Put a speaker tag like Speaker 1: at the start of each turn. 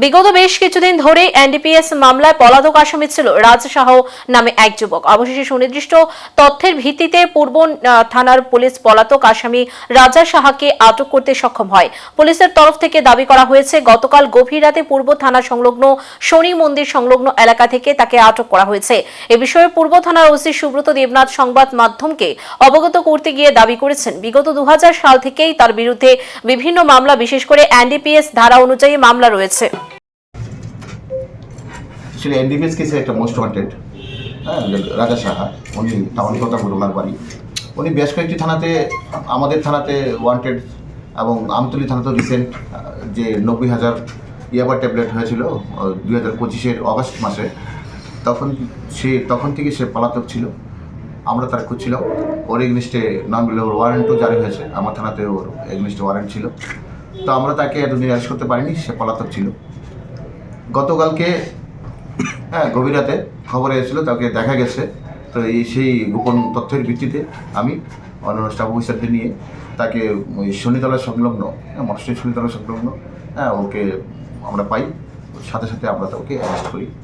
Speaker 1: বিগত বেশ কিছুদিন ধরে এনডিপিএস মামলায় পলাতক আসামি ছিল রাজ সাহ নামে এক যুবক। অবশেষে সুনির্দিষ্ট তথ্যের ভিত্তিতে পূর্ব থানার পুলিশ পলাতক আসামি রাজা সাহাকে আটক করতে সক্ষম হয়। পুলিশের তরফ থেকে দাবি করা হয়েছে গতকাল গভীর রাতে পূর্ব থানা সংলগ্ন শনি মন্দির সংলগ্ন এলাকা থেকে তাকে আটক করা হয়েছে। এ বিষয়ে পূর্ব থানার ওসি সুব্রত দেবনাথ সংবাদ মাধ্যমকে অবগত করতে গিয়ে দাবি করেছেন বিগত 2000 সাল থেকেই তার বিরুদ্ধে বিভিন্ন মামলা, বিশেষ করে এনডিপিএস ধারা অনুযায়ী মামলা রয়েছে।
Speaker 2: এনডিপিএস কেসে একটা মোস্ট ওয়ান্টেড রাজা সাহা, উনি টাউনিকতা ওনার বাড়ি। উনি বেশ কয়েকটি থানাতে, আমাদের থানাতে ওয়ান্টেড এবং আমতলী থানাতেও রিসেন্ট যে 90,000 ইয়াবা ট্যাবলেট হয়েছিল 2025-এর অগস্ট মাসে, তখন থেকে সে পলাতক ছিল। আমরা তার খুঁজছিলাম। ওর এগনিস্টে নন বেলেবল ওয়ারেন্টও জারি হয়েছে, আমার থানাতে ওর এগনিস্টে ওয়ারেন্ট ছিল। তো আমরা তাকে এতদিন অ্যারেস্ট করতে পারিনি, সে পলাতক ছিল। গতকালকে গভীর রাতে খবর এসেছিলো তাকে দেখা গেছে। তো সেই গোপন তথ্যের ভিত্তিতে আমি অন্যান্য স্টাফ অফিসারদের নিয়ে তাকে ওই শনিতলা সংলগ্ন, মহারাষ্ট্রের শনিতলা সংলগ্ন ওকে আমরা পাই, সাথে সাথে আমরা ওকে অ্যারেস্ট করি।